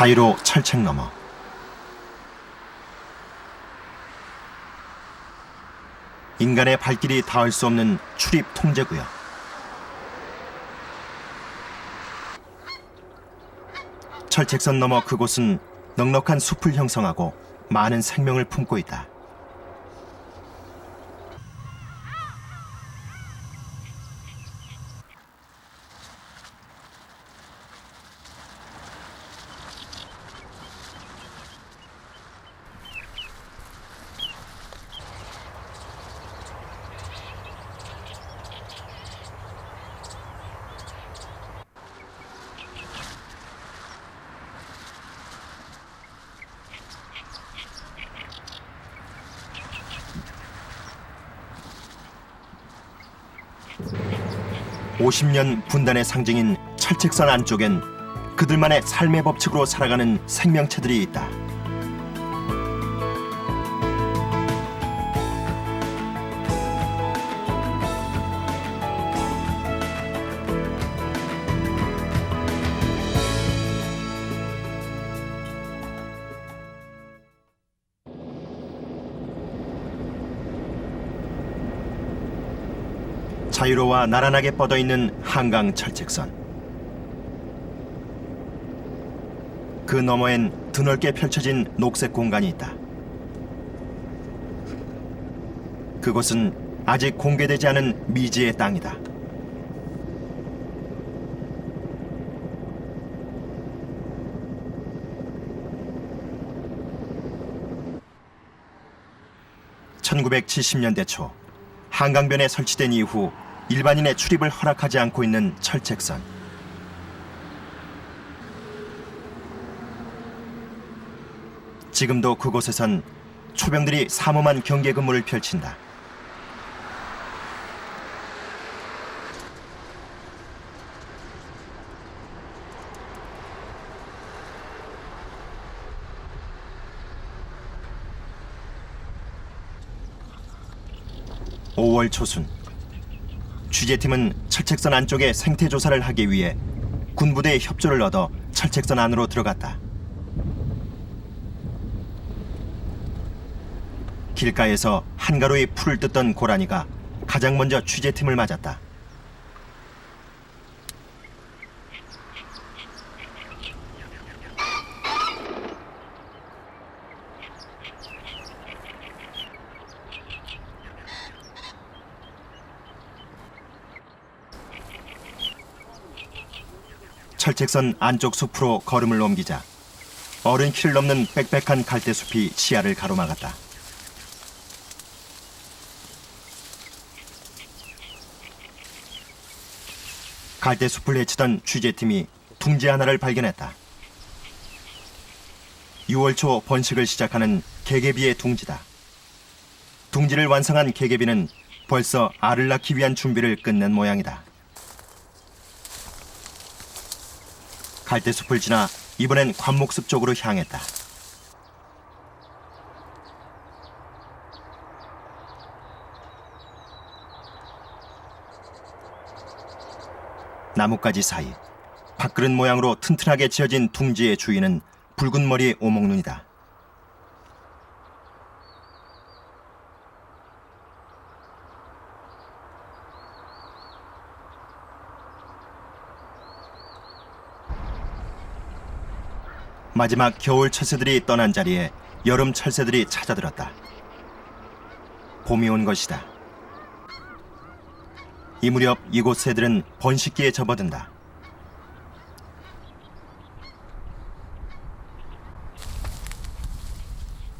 자유로 철책 너머. 인간의 발길이 닿을 수 없는 출입 통제구역. 철책선 너머 그곳은 넉넉한 숲을 형성하고 많은 생명을 품고 있다. (50년) 분단의 상징인 철책선 안쪽엔 그들만의 삶의 법칙으로 살아가는 생명체들이 있다. 자유로와 나란하게 뻗어있는 한강 철책선. 그 너머엔 드넓게 펼쳐진 녹색 공간이 있다. 그곳은 아직 공개되지 않은 미지의 땅이다. (1970년대) 초 한강변에 설치된 이후 일반인의 출입을 허락하지 않고 있는 철책선. 지금도 그곳에선 초병들이 삼엄한 경계 근무를 펼친다. (5월) 초순 취재팀은 철책선 안쪽의 생태 조사를 하기 위해 군부대의 협조를 얻어 철책선 안으로 들어갔다. 길가에서 한가로이 풀을 뜯던 고라니가 가장 먼저 취재팀을 맞았다. 철책선 안쪽 숲으로 걸음을 옮기자 어른 키를 넘는 빽빽한 갈대숲이 시야를 가로막았다. 갈대숲을 헤치던 취재팀이 둥지 하나를 발견했다. 6월 초 번식을 시작하는 개개비의 둥지다. 둥지를 완성한 개개비는 벌써 알을 낳기 위한 준비를 끝낸 모양이다. 갈대숲을 지나 이번엔 관목숲 쪽으로 향했다. 나뭇가지 사이 밥그릇 모양으로 튼튼하게 지어진 둥지의 주인은 붉은 머리 오목눈이다. 마지막 겨울 철새들이 떠난 자리에 여름 철새들이 찾아들었다. 봄이 온 것이다. 이 무렵 이곳 새들은 번식기에 접어든다.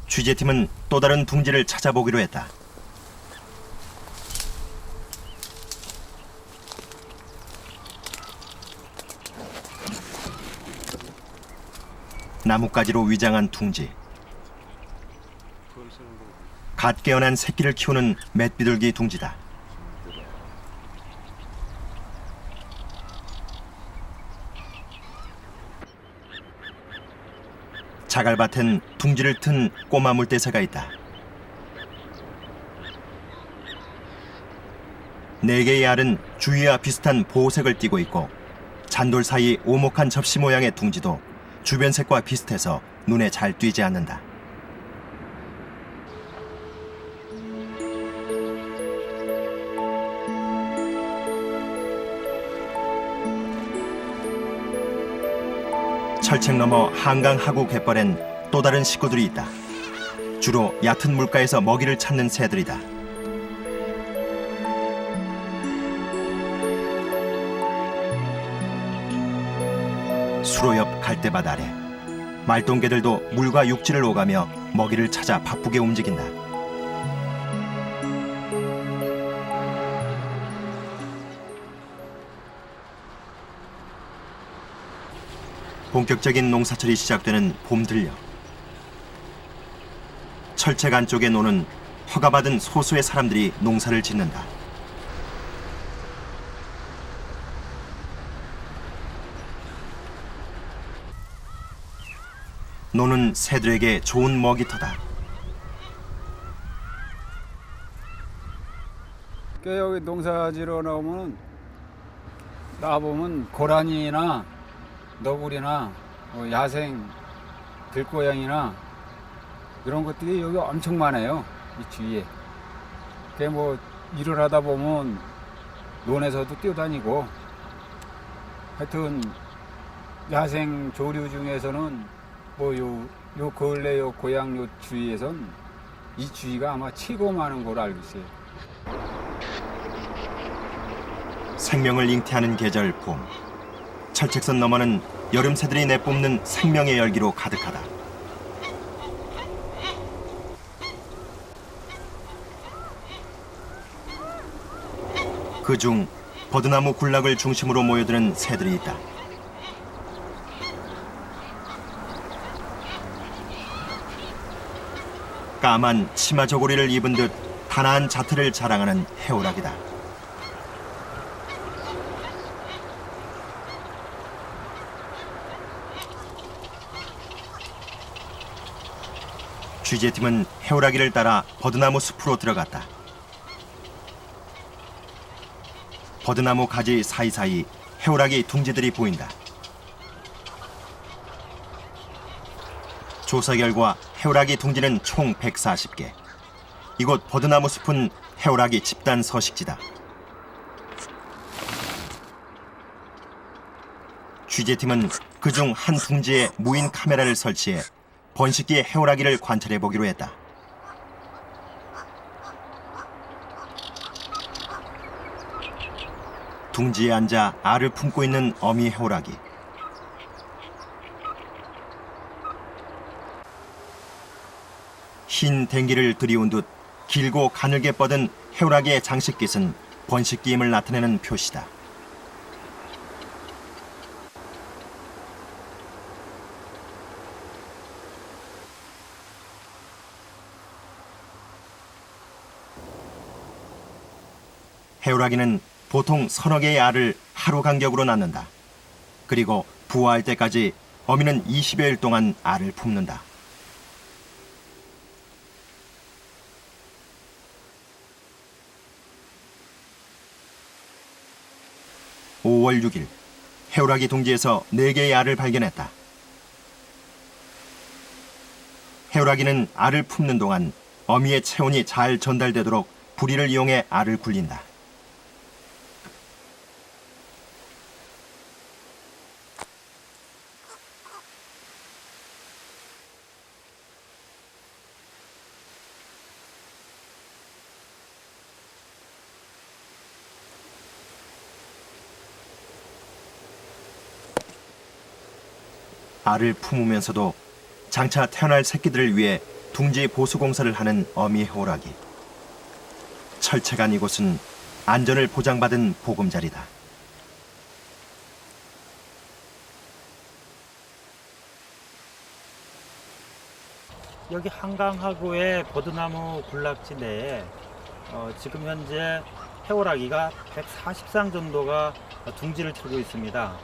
취재팀은 또 다른 둥지를 찾아보기로 했다. 나뭇가지로 위장한 둥지. 갓 깨어난 새끼를 키우는 맷비둘기 둥지다. 자갈밭엔 둥지를 튼 꼬마 물대새가 있다. 4개의 알은 주위와 비슷한 보호색을 띠고 있고 잔돌 사이 오목한 접시 모양의 둥지도 주변 색과 비슷해서 눈에 잘 띄지 않는다. 철책 너머 한강 하구 갯벌엔 또 다른 식구들이 있다. 주로 얕은 물가에서 먹이를 찾는 새들이다. 수로 옆 갈대밭 아래 말똥개들도 물과 육지를 오가며 먹이를 찾아 바쁘게 움직인다. 본격적인 농사철이 시작되는 봄 들녘. 철책 안쪽에 노는 허가받은 소수의 사람들이 농사를 짓는다. 노는 새들에게 좋은 먹이터다. 여기 농사지러 나보면 고라니나 너구리나 야생 들고양이나 이런 것들이 여기 엄청 많아요. 이 주위에. 그게 일을 하다 보면 논에서도 뛰어다니고 하여튼 야생 조류 중에서는 요 근래 요 고향 요 주위에선 이 주위가 아마 최고 많은 걸로 알고 있어요. 생명을 잉태하는 계절 봄. 철책선 너머는 여름 새들이 내뿜는 생명의 열기로 가득하다. 그중 버드나무 군락을 중심으로 모여드는 새들이 있다. 까만 치마 저고리를 입은 듯 단아한 자태를 자랑하는 해오락이다. 취재팀은 해오라기를 따라 버드나무 숲으로 들어갔다. 버드나무 가지 사이사이 해오라기 둥지들이 보인다. 조사 결과 해오라기 둥지는 총 140개. 이곳 버드나무 숲은 해오라기 집단 서식지다. 취재팀은 그중 한 둥지에 무인 카메라를 설치해 번식기의 해오라기를 관찰해 보기로 했다. 둥지에 앉아 알을 품고 있는 어미 해오라기. 흰 댕기를 들이운 듯 길고 가늘게 뻗은 해오라기의 장식깃은 번식기임을 나타내는 표시다. 해오라기는 보통 서너 개의 알을 하루 간격으로 낳는다. 그리고 부화할 때까지 어미는 20여일 동안 알을 품는다. (5월 6일) 해오라기 둥지에서 4개의 알을 발견했다. 해오라기는 알을 품는 동안 어미의 체온이 잘 전달되도록 부리를 이용해 알을 굴린다. 알을 품으면서도 장차 태어날 새끼들을 위해 둥지 보수 공사를 하는 어미 해오라기. 철책한 이곳은 안전을 보장받은 보금자리다. 여기 한강하구의 버드나무 군락지 내에 지금 현재 해오라기가 140상 정도가 둥지를 틀고 있습니다.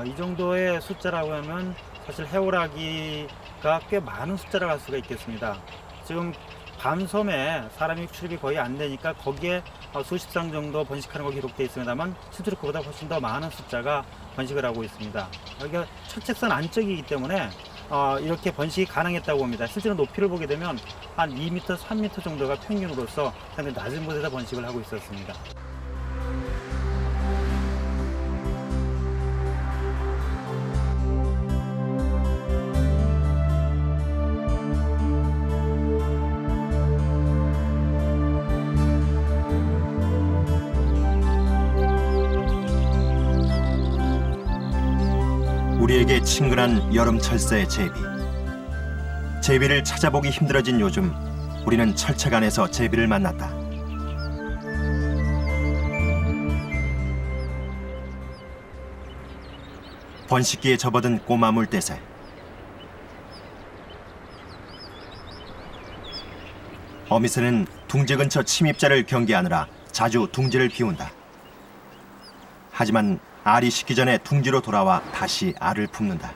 이 정도의 숫자라고 하면 사실 해오라기가 꽤 많은 숫자라고 할 수가 있겠습니다. 지금 밤섬에 사람이 출입이 거의 안 되니까 거기에 수십 상 정도 번식하는 거 기록되어 있습니다만 실제로 그보다 훨씬 더 많은 숫자가 번식을 하고 있습니다. 여기가 철책선 안쪽이기 때문에 이렇게 번식이 가능했다고 봅니다. 실제로 높이를 보게 되면 한 2m, 3m 정도가 평균으로서 상당히 낮은 곳에서 번식을 하고 있었습니다. 우리에게 친근한 여름 철새의 제비. 제비를 찾아보기 힘들어진 요즘 우리는 철책 안에서 제비를 만났다. 번식기에 접어든 꼬마 물대새. 어미새는 둥지 근처 침입자를 경계하느라 자주 둥지를 비운다. 하지만 알이 식기 전에 둥지로 돌아와 다시 알을 품는다.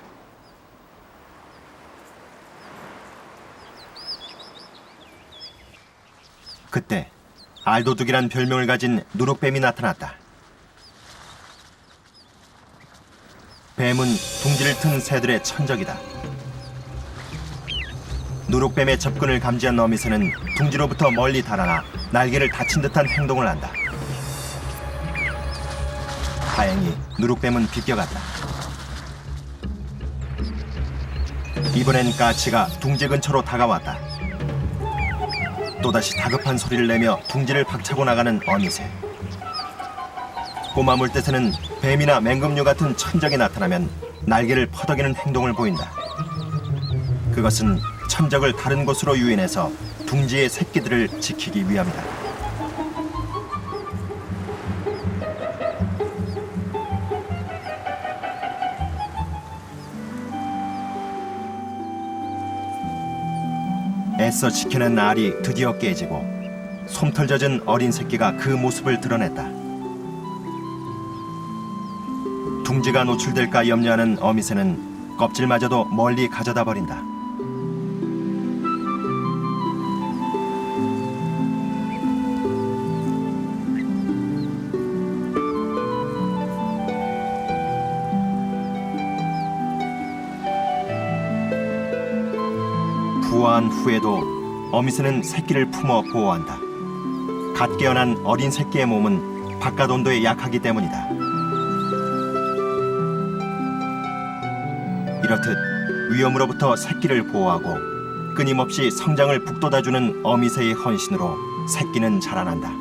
그때 알도둑이란 별명을 가진 누룩뱀이 나타났다. 뱀은 둥지를 튼 새들의 천적이다. 누룩뱀의 접근을 감지한 어미새는 둥지로부터 멀리 달아나 날개를 다친 듯한 행동을 한다. 다행히 누룩뱀은 비껴갔다. 이번엔 까치가 둥지 근처로 다가왔다. 또다시 다급한 소리를 내며 둥지를 박차고 나가는 어미새. 꼬마 물대새는 뱀이나 맹금류 같은 천적이 나타나면 날개를 퍼덕이는 행동을 보인다. 그것은 천적을 다른 곳으로 유인해서 둥지의 새끼들을 지키기 위함이다. 애써 지켜낸 알이 드디어 깨지고 솜털 젖은 어린 새끼가 그 모습을 드러냈다. 둥지가 노출될까 염려하는 어미새는 껍질마저도 멀리 가져다 버린다. 부화한 후에도 어미새는 새끼를 품어 보호한다. 갓 깨어난 어린 새끼의 몸은 바깥 온도에 약하기 때문이다. 이렇듯 위험으로부터 새끼를 보호하고 끊임없이 성장을 북돋아주는 어미새의 헌신으로 새끼는 자라난다.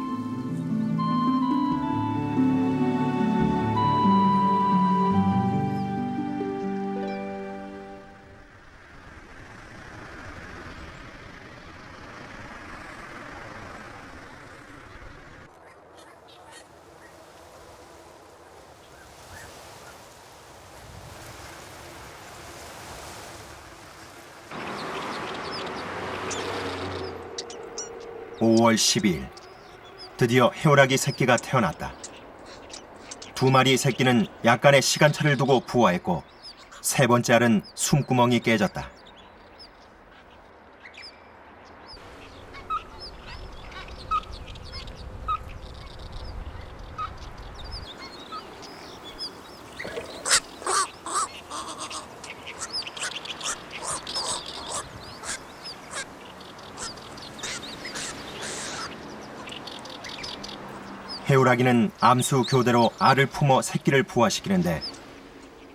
(5월 12일) 드디어 해오라기 새끼가 태어났다. 두 마리 새끼는 약간의 시간차를 두고 부화했고 세 번째 알은 숨구멍이 깨졌다. 해오라기는 암수 교대로 알을 품어 새끼를 부화시키는데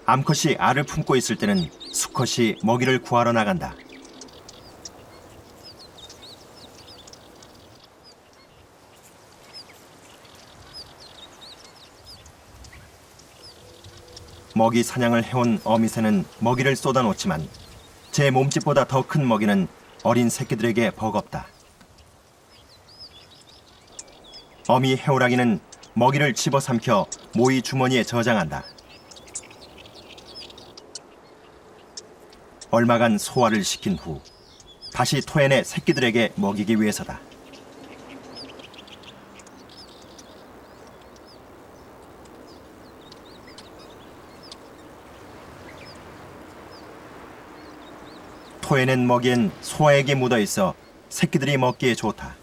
암컷이 알을 품고 있을 때는 수컷이 먹이를 구하러 나간다. 먹이 사냥을 해온 어미새는 먹이를 쏟아놓지만 제 몸집보다 더 큰 먹이는 어린 새끼들에게 버겁다. 어미 해오라기는 먹이를 집어삼켜 모이 주머니에 저장한다. 얼마간 소화를 시킨 후 다시 토해내 새끼들에게 먹이기 위해서다. 토해낸 먹이엔 소화액이 묻어있어 새끼들이 먹기에 좋다.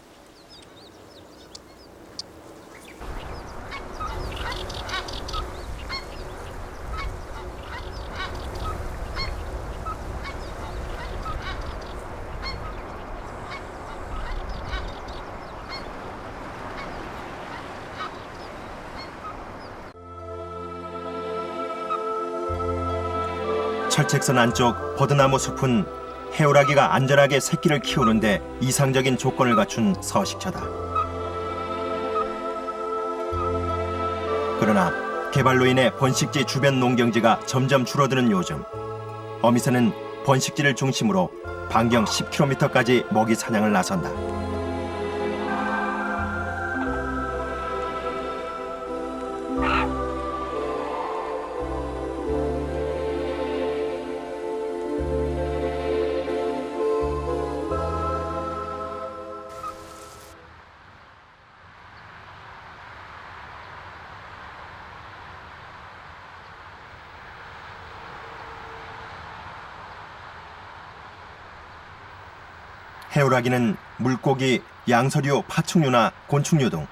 철책선 안쪽 버드나무 숲은 해오라기가 안전하게 새끼를 키우는데 이상적인 조건을 갖춘 서식처다. 그러나 개발로 인해 번식지 주변 농경지가 점점 줄어드는 요즘, 어미새는 번식지를 중심으로 반경 10km까지 먹이 사냥을 나선다. 해오라기는 물고기, 양서류, 파충류나 곤충류 등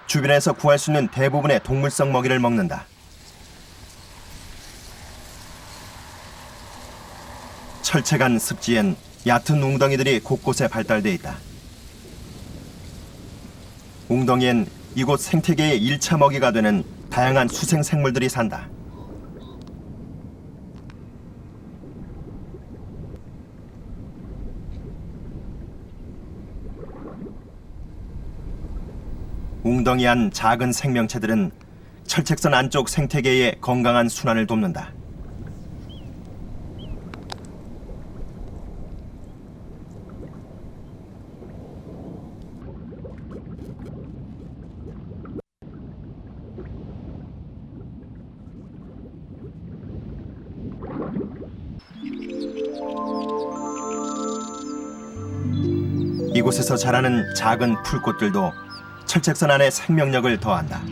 주변에서 구할 수 있는 대부분의 동물성 먹이를 먹는다. 철책안 습지엔 얕은 웅덩이들이 곳곳에 발달돼 있다. 웅덩이엔 이곳 생태계의 1차 먹이가 되는 다양한 수생 생물들이 산다. 웅덩이 안 작은 생명체들은 철책선 안쪽 생태계의 건강한 순환을 돕는다. 이곳에서 자라는 작은 풀꽃들도 철책선 안에 생명력을 더한다.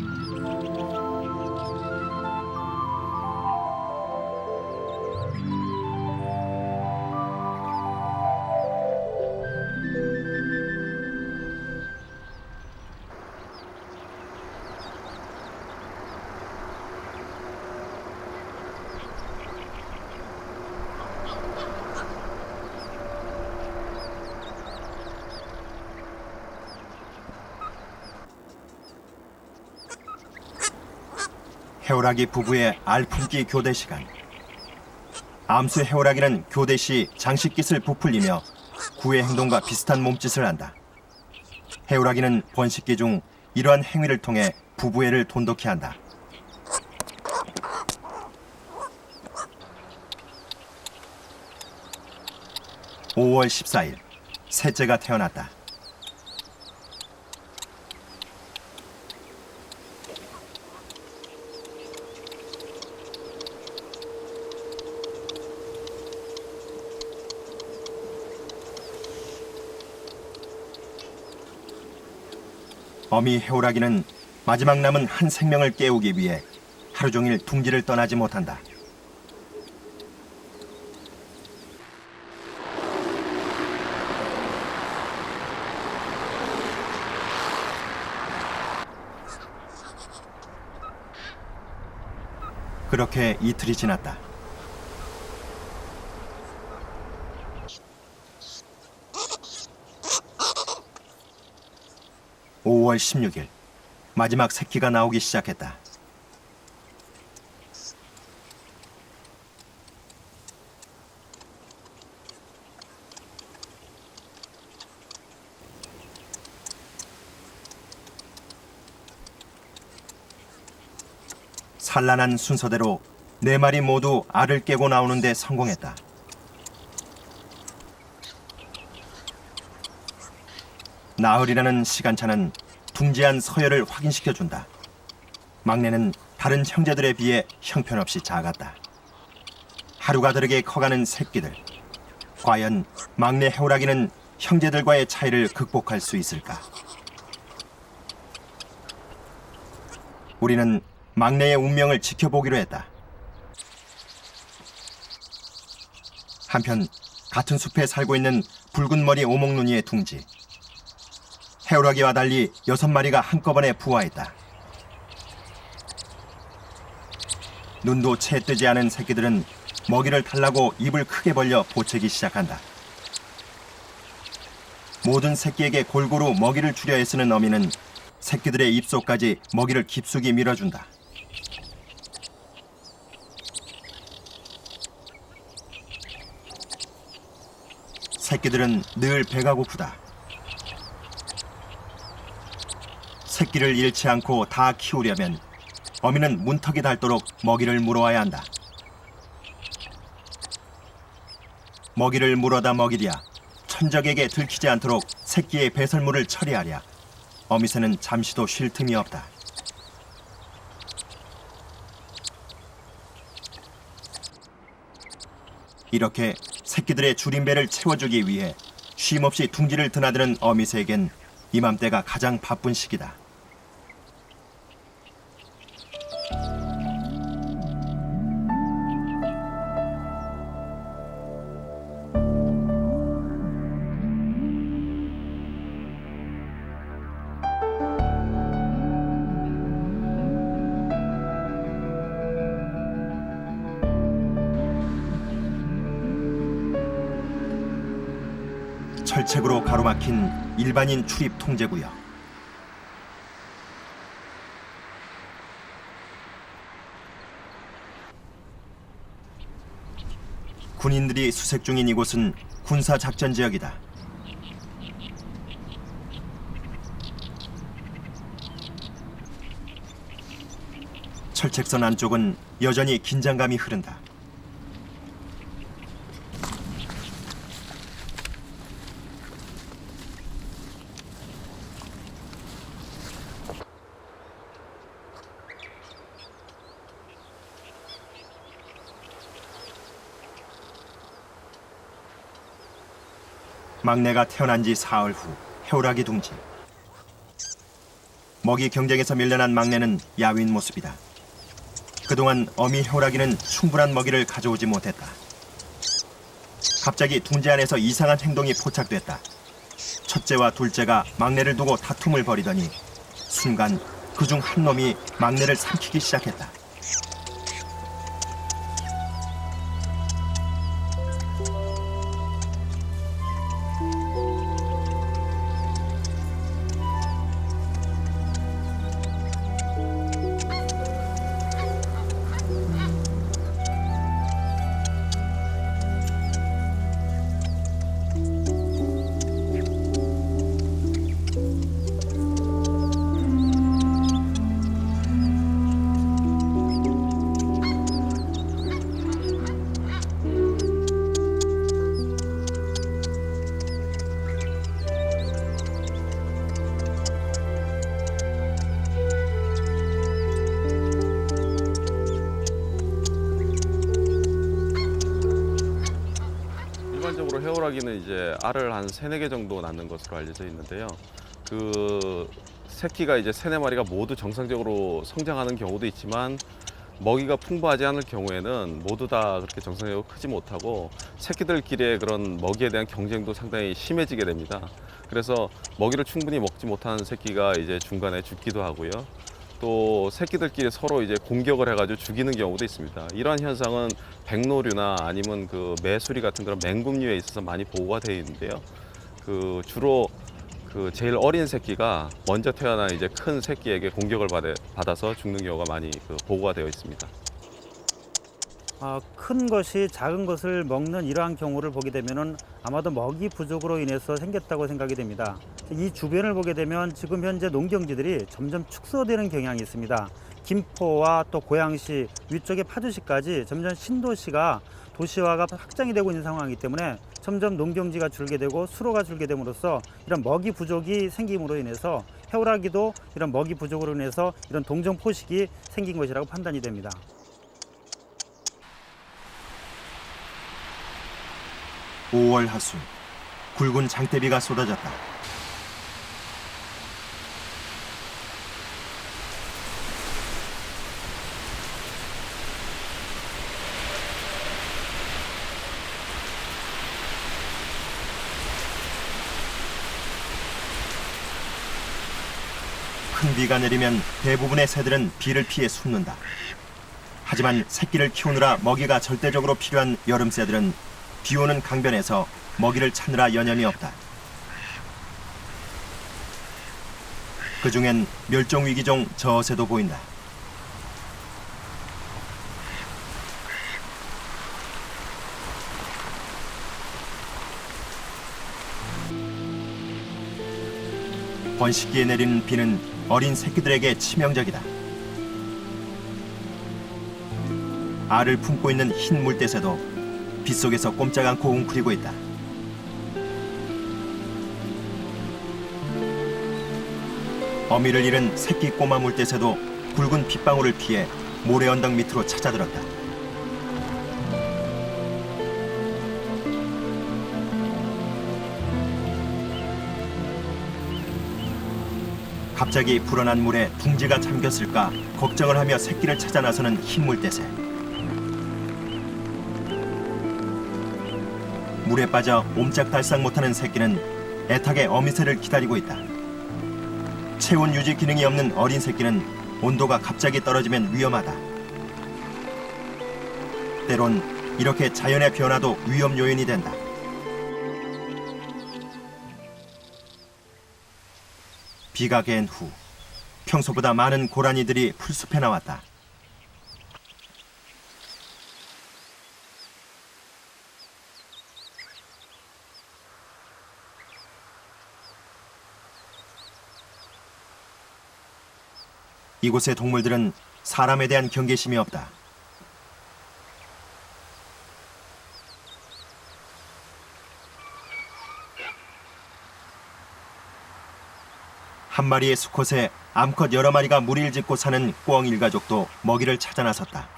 해오라기 부부의 알품기 교대 시간. 암수 해오라기는 교대 시 장식깃을 부풀리며 구의 행동과 비슷한 몸짓을 한다. 해오라기는 번식기 중 이러한 행위를 통해 부부애를 돈독히 한다. (5월 14일) 셋째가 태어났다. 어미 해오라기는 마지막 남은 한 생명을 깨우기 위해 하루 종일 둥지를 떠나지 못한다. 그렇게 이틀이 지났다. (5월 16일) 마지막 새끼가 나오기 시작했다. 산란한 순서대로 4마리 모두 알을 깨고 나오는 데 성공했다. 나흘이라는 시간차는 둥지안 서열을 확인시켜준다. 막내는 다른 형제들에 비해 형편없이 작았다. 하루가 다르게 커가는 새끼들. 과연 막내 해오라기는 형제들과의 차이를 극복할 수 있을까? 우리는 막내의 운명을 지켜보기로 했다. 한편 같은 숲에 살고 있는 붉은 머리 오목눈이의 둥지. 해오라기와 달리 6마리가 한꺼번에 부화했다. 눈도 채 뜨지 않은 새끼들은 먹이를 달라고 입을 크게 벌려 보채기 시작한다. 모든 새끼에게 골고루 먹이를 주려 애쓰는 어미는 새끼들의 입속까지 먹이를 깊숙이 밀어준다. 새끼들은 늘 배가 고프다. 새끼를 잃지 않고 다 키우려면 어미는 문턱이 닳도록 먹이를 물어와야 한다. 먹이를 물어다 먹이랴 천적에게 들키지 않도록 새끼의 배설물을 처리하랴 어미새는 잠시도 쉴 틈이 없다. 이렇게 새끼들의 줄임배를 채워주기 위해 쉼없이 둥지를 드나드는 어미새에겐 이맘때가 가장 바쁜 시기다. 철책으로 가로막힌 일반인 출입 통제구역. 군인들이 수색 중인 이곳은 군사작전 지역이다. 철책선 안쪽은 여전히 긴장감이 흐른다. 막내가 태어난 지 사흘 후 해오라기 둥지. 먹이 경쟁에서 밀려난 막내는 야윈 모습이다. 그동안 어미 해오라기는 충분한 먹이를 가져오지 못했다. 갑자기 둥지 안에서 이상한 행동이 포착됐다. 첫째와 둘째가 막내를 두고 다툼을 벌이더니 순간 그중 한 놈이 막내를 삼키기 시작했다. 일반적으로 해오라기는 이제 알을 한 3-4개 정도 낳는 것으로 알려져 있는데요. 그 새끼가 이제 3-4마리가 모두 정상적으로 성장하는 경우도 있지만 먹이가 풍부하지 않을 경우에는 모두 다 그렇게 정상적으로 크지 못하고 새끼들끼리의 그런 먹이에 대한 경쟁도 상당히 심해지게 됩니다. 그래서 먹이를 충분히 먹지 못하는 새끼가 이제 중간에 죽기도 하고요. 또 새끼들끼리 서로 이제 공격을 해가지고 죽이는 경우도 있습니다. 이러한 현상은 백로류나 아니면 그 메수리 같은 그런 맹금류에 있어서 많이 보고가 되어 있는데요. 그 주로 그 제일 어린 새끼가 먼저 태어난 이제 큰 새끼에게 공격을 받아서 죽는 경우가 많이 그 보고가 되어 있습니다. 큰 것이 작은 것을 먹는 이러한 경우를 보게 되면은 아마도 먹이 부족으로 인해서 생겼다고 생각이 됩니다. 이 주변을 보게 되면 지금 현재 농경지들이 점점 축소되는 경향이 있습니다. 김포와 또 고양시 위쪽의 파주시까지 점점 신도시가 도시화가 확장이 되고 있는 상황이기 때문에 점점 농경지가 줄게 되고 수로가 줄게 됨으로써 이런 먹이 부족이 생김으로 인해서 해오라기도 이런 먹이 부족으로 인해서 이런 동종 포식이 생긴 것이라고 판단이 됩니다. 오 5월 하순, 굵은 장대비가 쏟아졌다. 큰 비가 내리면 대부분의 새들은 비를 피해 숨는다. 하지만 새끼를 키우느라 먹이가 절대적으로 필요한 여름새들은 비 오는 강변에서 먹이를 찾느라 여념이 없다. 그중엔 멸종위기종 저새도 보인다. 번식기에 내리는 비는 어린 새끼들에게 치명적이다. 알을 품고 있는 흰 물대새도 빗속에서 꼼짝 않고 웅크리고 있다. 어미를 잃은 새끼 꼬마 물대새도 굵은 빗방울을 피해 모래 언덕 밑으로 찾아들었다. 갑자기 불어난 물에 둥지가 잠겼을까 걱정을 하며 새끼를 찾아 나서는 흰 물대새. 물에 빠져 옴짝달싹 못하는 새끼는 애타게 어미새를 기다리고 있다. 체온 유지 기능이 없는 어린 새끼는 온도가 갑자기 떨어지면 위험하다. 때론 이렇게 자연의 변화도 위험 요인이 된다. 비가 개인 후 평소보다 많은 고라니들이 풀숲에 나왔다. 이곳의 동물들은 사람에 대한 경계심이 없다. 한 마리의 수컷에 암컷 여러 마리가 무리를 짓고 사는 꿩 일가족도 먹이를 찾아 나섰다.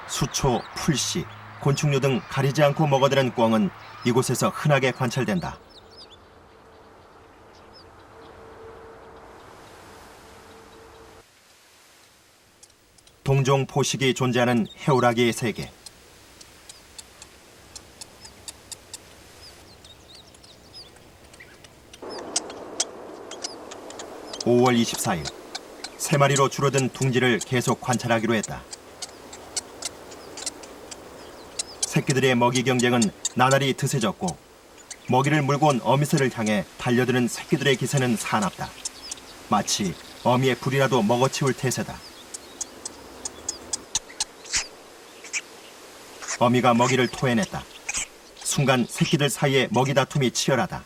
수초, 풀씨, 곤충류 등 가리지 않고 먹어대는 꿩은 이곳에서 흔하게 관찰된다. 동종 포식이 존재하는 해오라기의 세계. (5월 24일) 세 마리로 줄어든 둥지를 계속 관찰하기로 했다. 새끼들의 먹이 경쟁은 나날이 드세졌고 먹이를 물고 온 어미새를 향해 달려드는 새끼들의 기세는 사납다. 마치 어미의 불이라도 먹어치울 태세다. 어미가 먹이를 토해냈다. 순간 새끼들 사이에 먹이 다툼이 치열하다.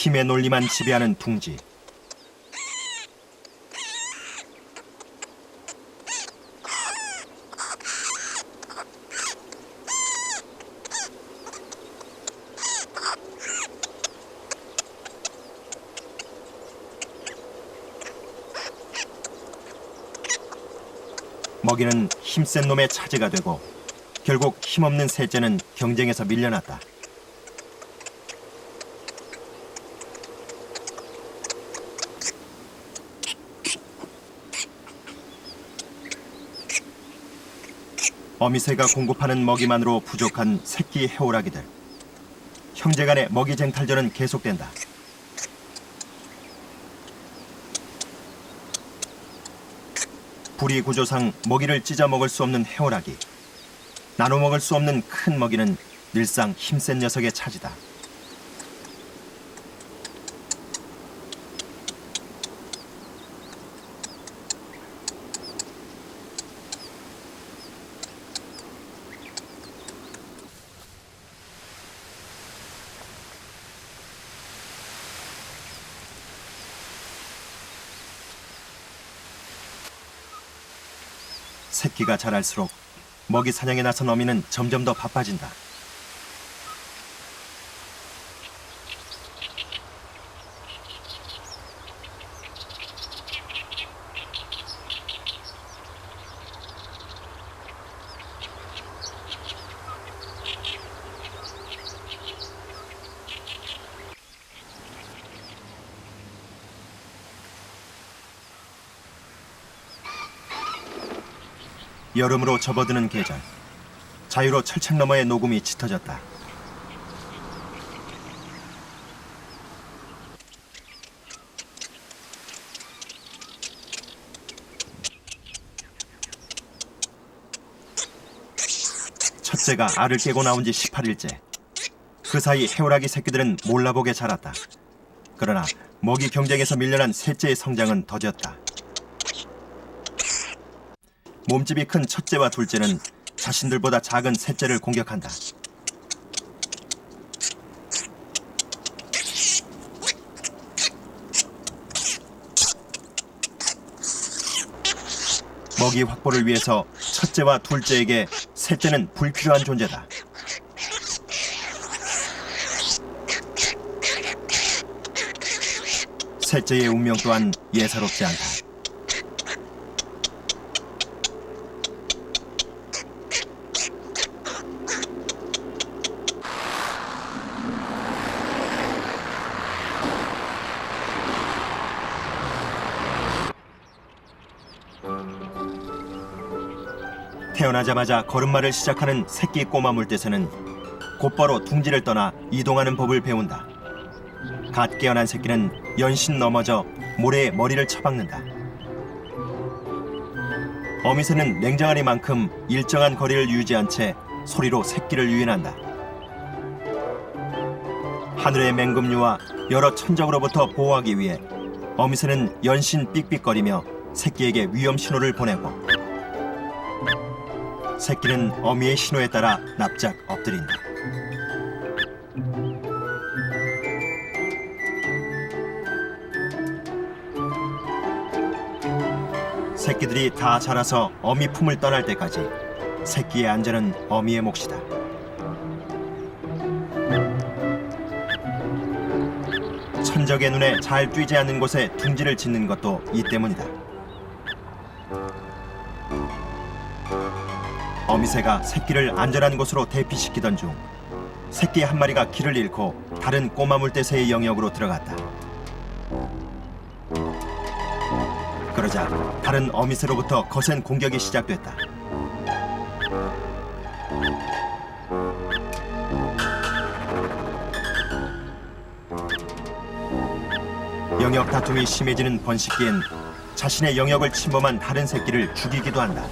힘의 논리만 지배하는 둥지. 먹이는 힘센 놈의 차지가 되고 결국 힘없는 셋째는 경쟁에서 밀려났다. 어미새가 공급하는 먹이만으로 부족한 새끼 해오라기들. 형제간의 먹이 쟁탈전은 계속된다. 부리 구조상 먹이를 찢어 먹을 수 없는 해오라기. 나눠 먹을 수 없는 큰 먹이는 늘상 힘센 녀석의 차지다. 새끼가 자랄수록 먹이 사냥에 나선 어미는 점점 더 바빠진다. 여름으로 접어드는 계절. 자유로 철책 너머의 녹음이 짙어졌다. 첫째가 알을 깨고 나온 지 18일째. 그 사이 해오라기 새끼들은 몰라보게 자랐다. 그러나 먹이 경쟁에서 밀려난 셋째의 성장은 더뎠다. 몸집이 큰 첫째와 둘째는 자신들보다 작은 셋째를 공격한다. 먹이 확보를 위해서 첫째와 둘째에게 셋째는 불필요한 존재다. 셋째의 운명 또한 예사롭지 않다. 태어나자마자 걸음마를 시작하는 새끼 꼬마 물대새는 곧바로 둥지를 떠나 이동하는 법을 배운다. 갓 깨어난 새끼는 연신 넘어져 모래에 머리를 쳐박는다. 어미새는 냉장아리만큼 일정한 거리를 유지한 채 소리로 새끼를 유인한다. 하늘의 맹금류와 여러 천적으로부터 보호하기 위해 어미새는 연신 삑삑거리며 새끼에게 위험 신호를 보내고 새끼는 어미의 신호에 따라 납작 엎드린다. 새끼들이 다 자라서 어미 품을 떠날 때까지 새끼의 안전은 어미의 몫이다. 천적의 눈에 잘 띄지 않는 곳에 둥지를 짓는 것도 이 때문이다. 어미새가 새끼를 안전한 곳으로 대피시키던 중 새끼 한 마리가 길을 잃고 다른 꼬마 물대새의 영역으로 들어갔다. 그러자 다른 어미새로부터 거센 공격이 시작됐다. 영역 다툼이 심해지는 번식기엔 자신의 영역을 침범한 다른 새끼를 죽이기도 한다.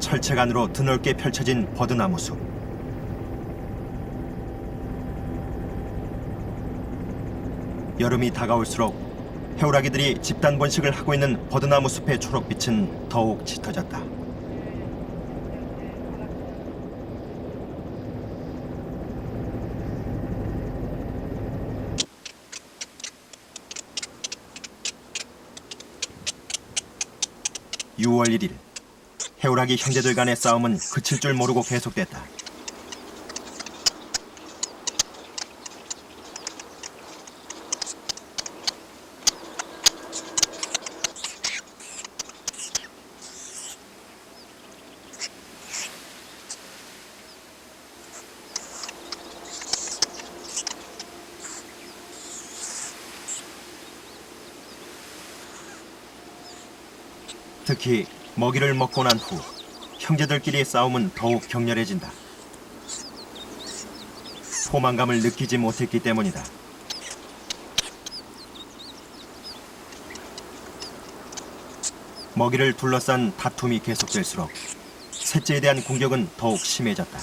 철책 안으로 드넓게 펼쳐진 버드나무 숲. 여름이 다가올수록 해오라기들이 집단 번식을 하고 있는 버드나무 숲의 초록빛은 더욱 짙어졌다. (6월 1일) 해오라기 형제들 간의 싸움은 그칠 줄 모르고 계속됐다. 특히 먹이를 먹고 난 후 형제들끼리의 싸움은 더욱 격렬해진다. 포만감을 느끼지 못했기 때문이다. 먹이를 둘러싼 다툼이 계속될수록 셋째에 대한 공격은 더욱 심해졌다.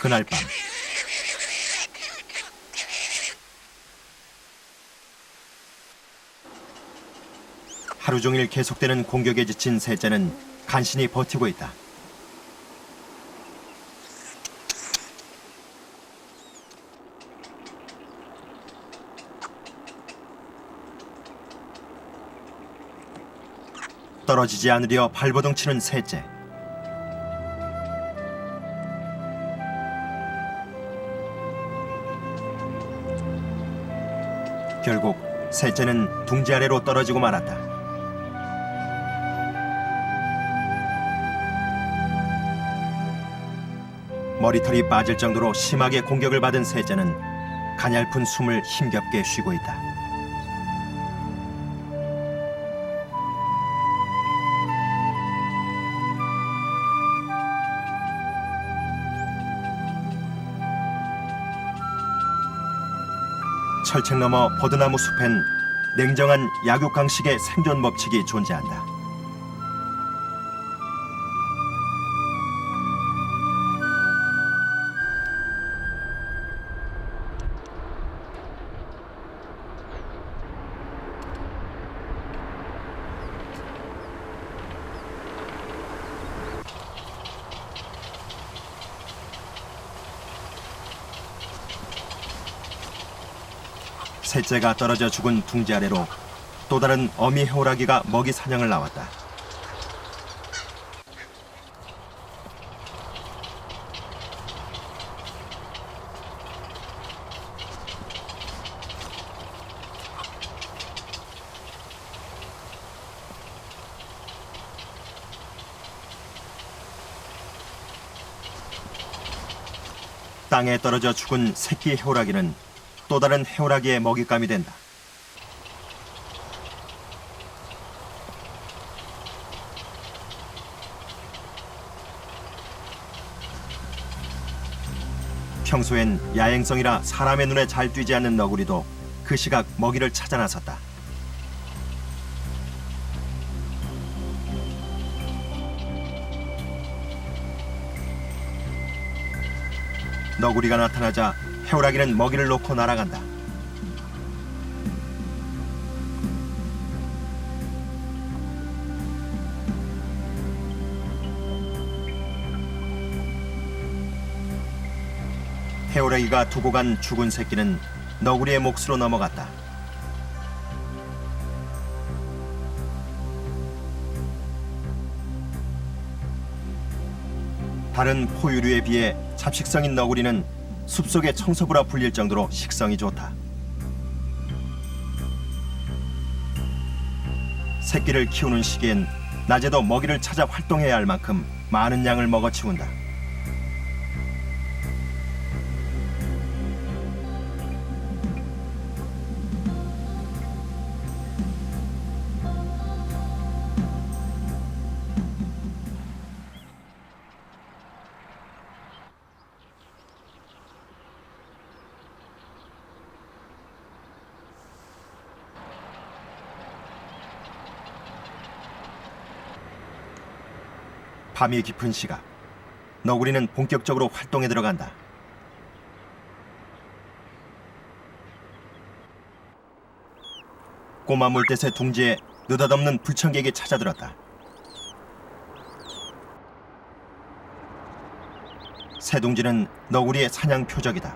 그날 밤 하루 종일 계속되는 공격에 지친 셋째는 간신히 버티고 있다. 떨어지지 않으려 발버둥 치는 셋째. 결국 셋째는 둥지 아래로 떨어지고 말았다. 머리털이 빠질 정도로 심하게 공격을 받은 셋째는 가냘픈 숨을 힘겹게 쉬고 있다. 철책 너머 버드나무 숲엔 냉정한 약육강식의 생존 법칙이 존재한다. 셋째가 떨어져 죽은 둥지 아래로 또 다른 어미 해오라기가 먹이 사냥을 나왔다. 땅에 떨어져 죽은 새끼 해오라기는 또 다른 해오라기의 먹잇감이 된다. 평소엔 야행성이라 사람의 눈에 잘 띄지 않는 너구리도 그 시각 먹이를 찾아 나섰다. 너구리가 나타나자 해오라기는 먹이를 놓고 날아간다. 해오라기가 두고 간 죽은 새끼는 너구리의 몫으로 넘어갔다. 다른 포유류에 비해 잡식성인 너구리는 숲속의 청소부라 불릴 정도로 식성이 좋다. 새끼를 키우는 시기엔 낮에도 먹이를 찾아 활동해야 할 만큼 많은 양을 먹어치운다. 밤이 깊은 시각, 너구리는 본격적으로 활동에 들어간다. 꼬마 물대새 둥지에 느닷없는 불청객이 찾아들었다. 새 둥지는 너구리의 사냥 표적이다.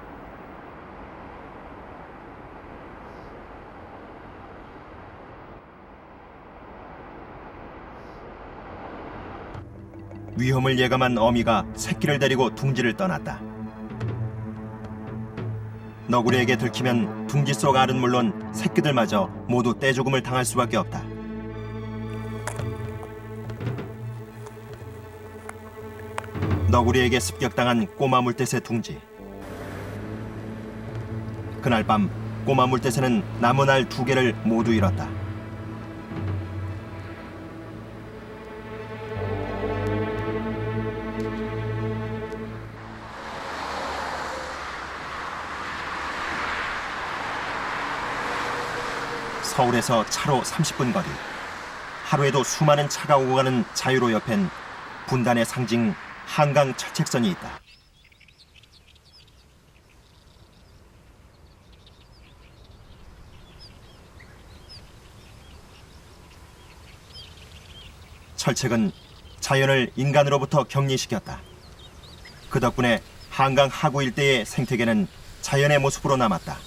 위험을 예감한 어미가 새끼를 데리고 둥지를 떠났다. 너구리에게 들키면 둥지 속 알은 물론 새끼들마저 모두 떼죽음을 당할 수밖에 없다. 너구리에게 습격당한 꼬마 물대새 둥지. 그날 밤 꼬마 물대새는 남은 알 2개를 모두 잃었다. 서울에서 차로 30분 거리. 하루에도 수많은 차가 오고 가는 자유로 옆엔 분단의 상징 한강 철책선이 있다. 철책은 자연을 인간으로부터 격리시켰다. 그 덕분에 한강 하구 일대의 생태계는 자연의 모습으로 남았다.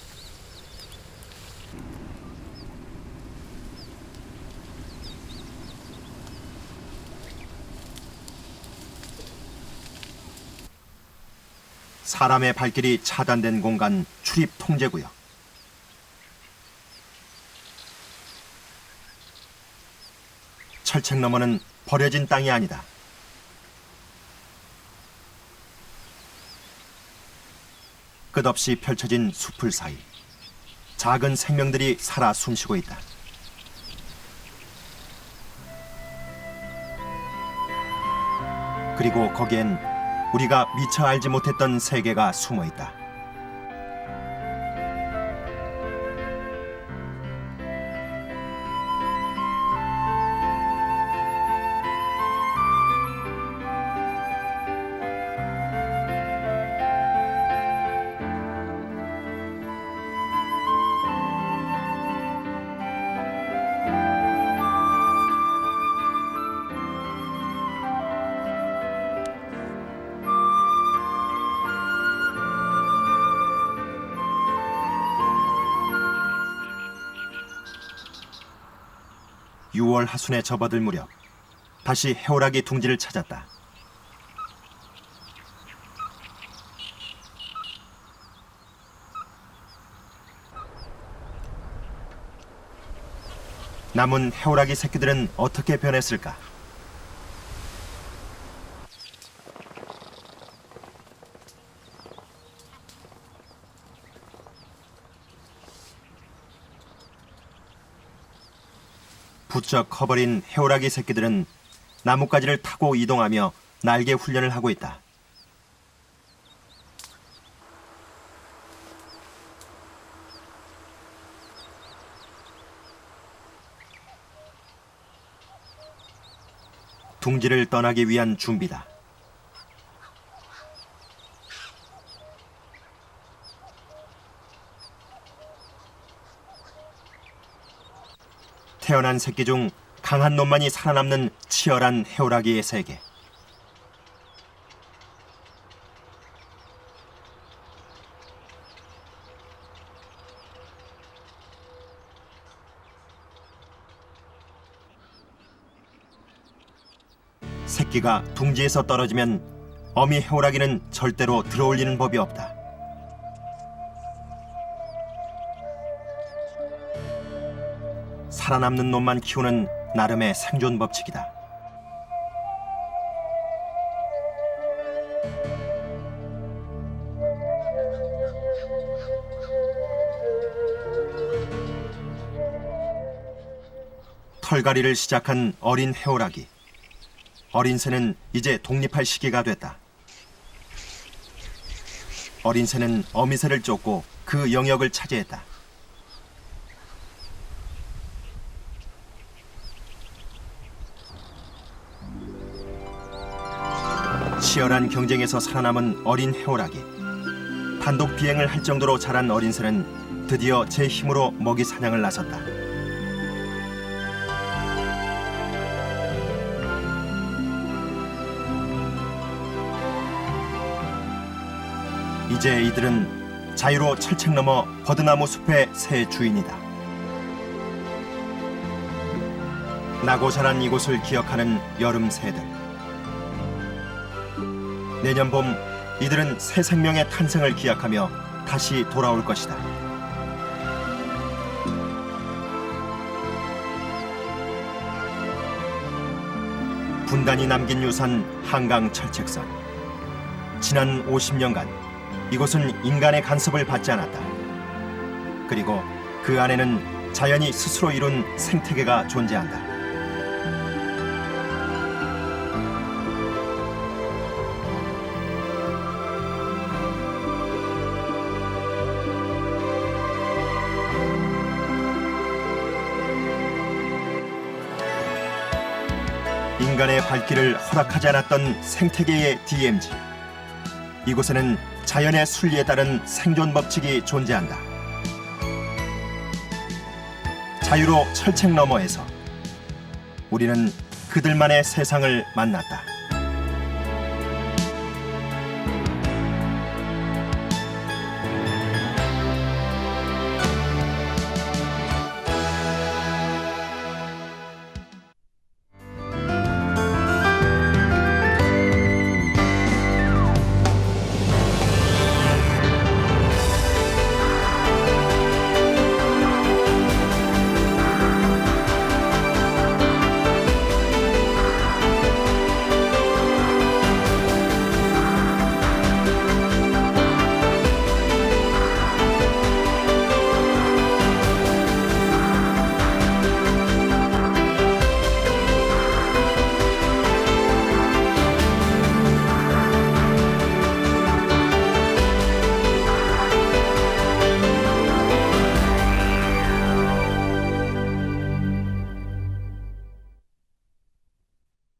사람의 발길이 차단된 공간 출입 통제구역. 철책 너머는 버려진 땅이 아니다. 끝없이 펼쳐진 숲을 사이 작은 생명들이 살아 숨쉬고 있다. 그리고 거기엔 우리가 미처 알지 못했던 세계가 숨어 있다. (6월) 하순에 접어들 무렵 다시 해오라기 둥지를 찾았다. 남은 해오라기 새끼들은 어떻게 변했을까? 부쩍 커버린 해오라기 새끼들은 나뭇가지를 타고 이동하며 날개 훈련을 하고 있다. 둥지를 떠나기 위한 준비다. 태어난 새끼 중 강한 놈만이 살아남는 치열한 해오라기의 세계. 새끼가 둥지에서 떨어지면 어미 해오라기는 절대로 들어올리는 법이 없다. 살아남는 놈만 키우는 나름의 생존 법칙이다. 털갈이를 시작한 어린 해오라기. 어린 새는 이제 독립할 시기가 됐다. 어린 새는 어미 새를 쫓고 그 영역을 차지했다. 치열한 경쟁에서 살아남은 어린 해오라기. 단독 비행을 할 정도로 자란 어린 새는 드디어 제 힘으로 먹이 사냥을 나섰다. 이제 이들은 자유로 철책 넘어 버드나무 숲의 새 주인이다. 나고 자란 이곳을 기억하는 여름 새들. 내년 봄 이들은 새 생명의 탄생을 기약하며 다시 돌아올 것이다. 분단이 남긴 유산 한강 철책선. 지난 50년간 이곳은 인간의 간섭을 받지 않았다. 그리고 그 안에는 자연이 스스로 이룬 생태계가 존재한다. 인간의 발길을 허락하지 않았던 생태계의 DMZ. 이곳에는 자연의 순리에 따른 생존 법칙이 존재한다. 자유로 철책 너머에서 우리는 그들만의 세상을 만났다.